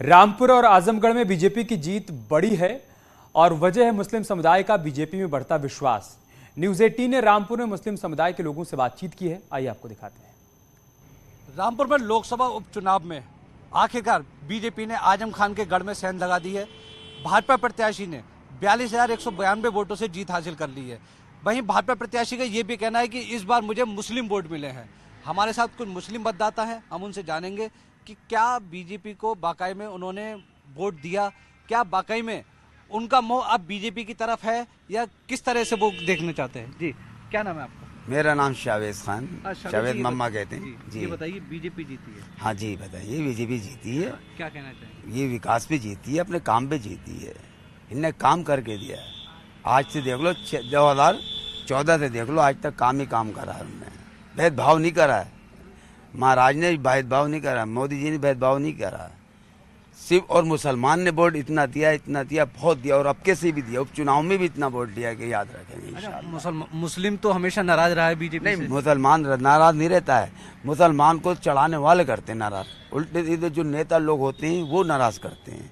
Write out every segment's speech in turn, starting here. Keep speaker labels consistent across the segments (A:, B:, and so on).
A: रामपुर और आजमगढ़ में बीजेपी की जीत बड़ी है और वजह है मुस्लिम समुदाय का बीजेपी में बढ़ता विश्वास। न्यूज 18 ने रामपुर में मुस्लिम समुदाय के लोगों से बातचीत की है, आइए आपको दिखाते हैं।
B: रामपुर में लोकसभा उपचुनाव में आखिरकार बीजेपी ने आजम खान के गढ़ में सेंध लगा दी है। भाजपा प्रत्याशी ने 42,192 वोटों से जीत हासिल कर ली है। वहीं भाजपा प्रत्याशी का ये भी कहना है कि इस बार मुझे मुस्लिम वोट मिले हैं। हमारे साथ कुछ मुस्लिम मतदाता हैं, हम उनसे जानेंगे कि क्या बीजेपी को वाकई में उन्होंने वोट दिया, क्या वाकई में उनका मोह अब बीजेपी की तरफ है या किस तरह से वो देखना चाहते हैं। जी, क्या नाम है आपका?
C: मेरा नाम शावेज खान, शावेद मम्मा कहते हैं।
B: जी, ये बताइए, बीजेपी जीती है?
C: हाँ जी बताइए, बीजेपी जीती है।
B: क्या कहना चाहिए?
C: ये विकास पे जीती है, अपने काम पे जीती है। इनने काम करके दिया है। आज से देख लो, 2014 से देख लो, आज तक काम ही काम करा है उन्होंने। भेदभाव नहीं करा है, महाराज ने भेदभाव नहीं करा, मोदी जी ने भेदभाव नहीं करा। सिर्फ और मुसलमान ने वोट इतना दिया, बहुत दिया, और अब के से भी दिया, उपचुनाव में भी इतना वोट दिया कि याद रखेंगे इंशाअल्लाह।
B: मुस्लिम तो हमेशा नाराज रहा है बीजेपी
C: नहीं, मुसलमान नाराज नहीं रहता है। मुसलमान को चढ़ाने वाले करते हैं नाराज। उल्टे सीधे जो नेता लोग होते हैं वो नाराज करते हैं।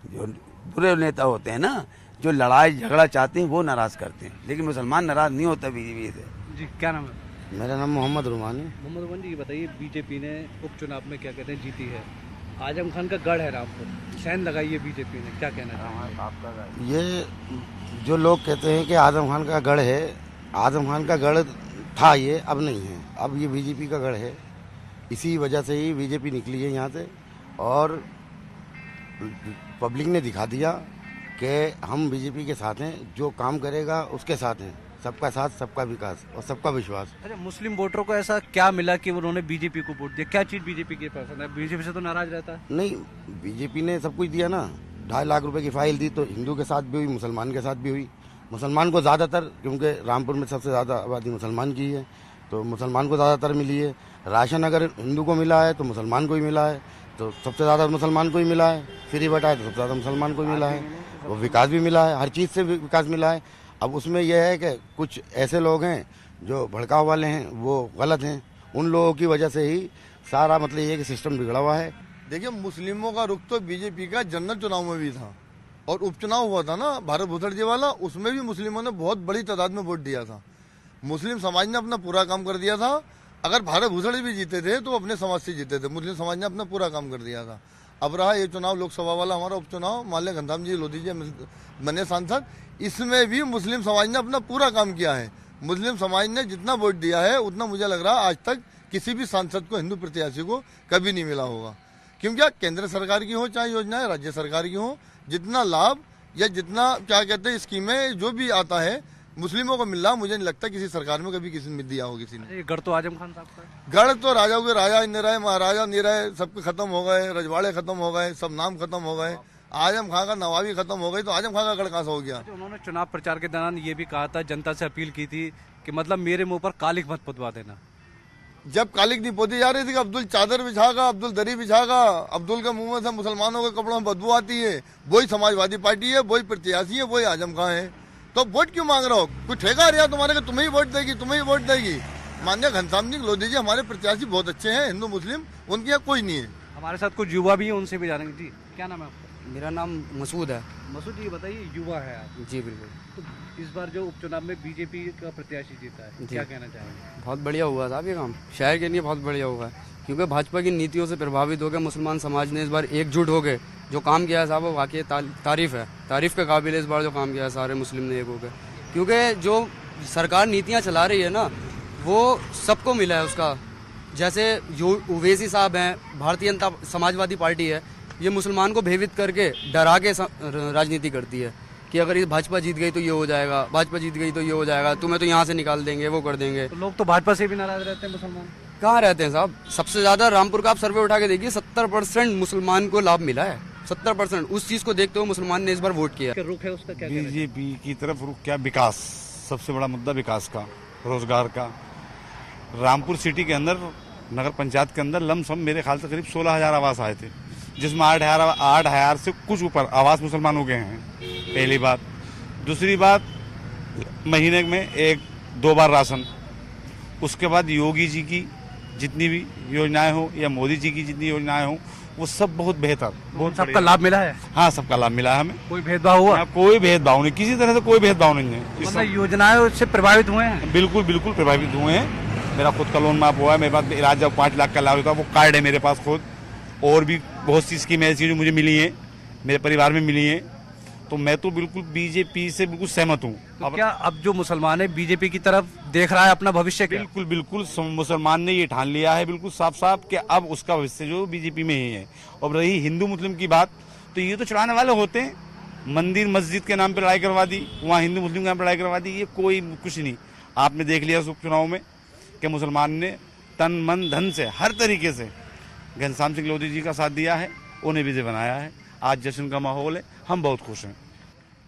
C: जो बुरे नेता होते हैं ना, जो लड़ाई झगड़ा चाहते हैं वो नाराज करते हैं, लेकिन मुसलमान नाराज नहीं होता बीजेपी से।
B: जी, क्या नाम है?
D: मेरा नाम मोहम्मद रुमान है।
B: मोहम्मद रुमान जी, ये बताइए, बीजेपी ने उपचुनाव में क्या कहते हैं जीती है। आजम खान का गढ़ है रामपुर, सेंध लगाई है बीजेपी ने, क्या कहना चाहिए?
D: ये जो लोग कहते हैं कि आजम खान का गढ़ है, आजम खान का गढ़ था, ये अब नहीं है, अब ये बीजेपी का गढ़ है। इसी वजह से ही बीजेपी निकली है यहाँ से, और पब्लिक ने दिखा दिया कि हम बीजेपी के साथ हैं, जो काम करेगा उसके साथ हैं। सबका साथ, सबका विकास और सबका विश्वास।
B: अच्छा, मुस्लिम वोटरों को ऐसा क्या मिला कि उन्होंने बीजेपी को वोट दिया? क्या चीज बीजेपी की पसंद है? बीजेपी से तो नाराज रहता है।
D: नहीं, बीजेपी ने सब कुछ दिया ना। 2.5 लाख रुपए की फाइल दी, तो हिंदू के साथ भी हुई, मुसलमान के साथ भी हुई। मुसलमान को ज़्यादातर, क्योंकि रामपुर में सबसे ज़्यादा आबादी मुसलमान की है, तो मुसलमान को ज़्यादातर मिली है। राशन अगर हिंदू को मिला है तो मुसलमान को ही मिला है, तो सबसे ज़्यादा मुसलमान को ही मिला है। फ्री बटा है तो सबसे ज़्यादा मुसलमान को ही मिला है। वो विकास भी मिला है, हर चीज़ से विकास मिला है। अब उसमें यह है कि कुछ ऐसे लोग हैं जो भड़काव वाले हैं, वो गलत हैं। उन लोगों की वजह से ही सारा मतलब ये कि सिस्टम बिगड़ा हुआ है।
E: देखिए, मुस्लिमों का रुख तो बीजेपी का जनरल चुनाव में भी था, और उपचुनाव हुआ था ना भारत भूषण जी वाला, उसमें भी मुस्लिमों ने बहुत बड़ी तादाद में वोट दिया था। मुस्लिम समाज ने अपना पूरा काम कर दिया था। अगर भारत भूषण भी जीते थे तो अपने समाज से जीते थे, मुस्लिम समाज ने अपना पूरा काम कर दिया था। अब रहा ये चुनाव लोकसभा वाला हमारा उपचुनाव, मान लें घनश्याम जी लोधी जी बने सांसद, इसमें भी मुस्लिम समाज ने अपना पूरा काम किया है। मुस्लिम समाज ने जितना वोट दिया है उतना मुझे लग रहा है आज तक किसी भी सांसद को, हिंदू प्रत्याशी को कभी नहीं मिला होगा। क्योंकि केंद्र सरकार की हो चाहे योजनाएं राज्य सरकार की हो, जितना लाभ या जितना क्या कहते हैं स्कीमें जो भी आता है मुस्लिमों को मिल रहा, मुझे नहीं लगता किसी सरकार में कभी किसी ने दिया हो किसी ने।
B: गढ़ तो आजम खान साहब का,
E: गढ़ तो राजाओं के राजा नहीं रहे, महाराजा नहीं रहे, सबके खत्म हो गए, रजवाड़े खत्म हो गए, सब नाम खत्म हो गए। आजम खान का नवाबी खत्म हो गई, तो आजम खान का गढ़ कहाँ से हो गया?
B: उन्होंने चुनाव प्रचार के दौरान ये भी कहा था, जनता से अपील की थी कि मतलब मेरे मुंह पर कालिक मत पुतवा देना।
E: जब कालिक नहीं पोती जा रही थी कि अब्दुल चादर बिछागा, अब्दुल दरी बिछागा, अब्दुल के मुंह में से मुसलमानों के कपड़ों में बदबू आती है, वही समाजवादी पार्टी है, वही प्रत्याशी है, वही आजम खान है। तो वोट क्यों मांग रहे हो? कोई ठेका रिया तुम्हारे, तुम्हें ही वोट देगी, तुम्हें ही वोट देगी। माननीय घनश्याम जी लोधी जी हमारे प्रत्याशी बहुत अच्छे हैं, हिंदू मुस्लिम उनके यहाँ कोई नहीं है।
B: हमारे साथ कुछ युवा भी हैं, उनसे भी जानेंगे। जी, क्या नाम है आपका?
F: मेरा नाम मसूद है।
B: मसूद जी, बताइए, युवा है आप?
F: जी बिल्कुल।
B: तो इस बार जो उपचुनाव में बीजेपी का प्रत्याशी जीता है, क्या कहना चाहेंगे?
F: बहुत बढ़िया हुआ साहब ये काम, शहर के लिए बहुत बढ़िया हुआ है, क्योंकि भाजपा की नीतियों से प्रभावित होकर मुसलमान समाज ने इस बार एकजुट हो गए जो काम किया है साहब, वो वाकई तारीफ है, तारीफ के काबिल है इस बार जो काम किया है सारे मुस्लिम ने एक होकर। क्योंकि जो सरकार नीतियाँ चला रही है ना, वो सबको मिला है उसका। जैसे जो ओवैसी साहब हैं, भारतीय जनता समाजवादी पार्टी है, ये मुसलमान को भयभीत करके डरा के राजनीति करती है कि अगर ये भाजपा जीत गई तो ये हो जाएगा, भाजपा जीत गई तो ये हो जाएगा, तुम्हें तो यहाँ से निकाल देंगे, वो कर देंगे।
B: तो लोग तो भाजपा से भी नाराज रहते हैं। मुसलमान
F: कहाँ रहते हैं साहब? सबसे ज्यादा रामपुर का आप सर्वे उठा के देखिए, 70% मुसलमान को लाभ मिला है। 70% उस चीज को देखते हुए मुसलमान ने इस बार वोट किया।
B: रुख है उसका क्या?
G: बीजेपी की तरफ रुख क्या? विकास, सबसे बड़ा मुद्दा विकास का, रोजगार का। रामपुर सिटी के अंदर, नगर पंचायत के अंदर लमसम मेरे ख्याल से करीब 16,000 आवास आए थे, जिसमें 8,000 से कुछ ऊपर आवास मुसलमानों के हैं। पहली बात। दूसरी बात, महीने में 1-2 बार राशन। उसके बाद योगी जी की जितनी भी योजनाएं हो या मोदी जी की जितनी योजनाएं हो वो सब बहुत बेहतर, बहुत
B: सबका लाभ मिला है?
G: हाँ, सबका लाभ मिला है हमें।
B: कोई भेदभाव हुआ?
G: यहाँ कोई भेदभाव नहीं, किसी तरह से कोई भेदभाव नहीं है।
B: मतलब योजनाएं से प्रभावित हुए हैं?
G: बिल्कुल बिल्कुल प्रभावित हुए हैं। मेरा खुद का लोन माफ हुआ है, मेरे पास इलाज जब 5 लाख का इलाज होता है वो कार्ड है मेरे पास खुद, और भी बहुत सी स्कीमें ऐसी जो मुझे मिली हैं, मेरे परिवार में मिली हैं। तो मैं तो बिल्कुल बीजेपी से बिल्कुल सहमत हूँ।
B: तो क्या अब जो मुसलमान है बीजेपी की तरफ देख रहा है अपना भविष्य? क्या
G: बिल्कुल बिल्कुल मुसलमान ने ये ठान लिया है बिल्कुल साफ साफ कि अब उसका भविष्य जो बीजेपी में ही है। और रही हिंदू मुस्लिम की बात, तो ये तो चढ़ाने वाले होते हैं, मंदिर मस्जिद के नाम पर लड़ाई करवा दी, वहाँ हिंदू मुस्लिम के नाम पर लड़ाई करवा दी, ये कोई कुछ नहीं। आपने देख लिया उपचुनाव में कि मुसलमान ने तन मन धन से हर तरीके से घनश्याम सिंह लोधी जी का साथ दिया है, उन्हें विजय बनाया है। आज जश्न का माहौल है, हम बहुत खुश हैं।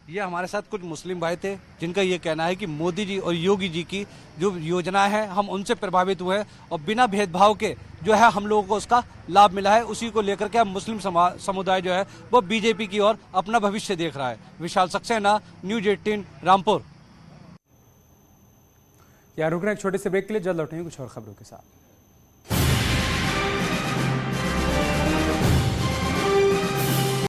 B: ये हमारे साथ कुछ मुस्लिम भाई थे जिनका ये कहना है कि मोदी जी और योगी जी की जो योजनाएं हैं हम उनसे प्रभावित हुए हैं और बिना भेदभाव के जो है हम लोगों को उसका लाभ मिला है। उसी को लेकर के अब मुस्लिम समुदाय जो है वो बीजेपी की ओर अपना भविष्य देख रहा है। विशाल सक्सेना, न्यूज़ 18 रामपुर।
A: यहाँ रुक रहे हैं एक छोटे से ब्रेक के लिए, जल्द लौटेंगे कुछ और खबरों के साथ।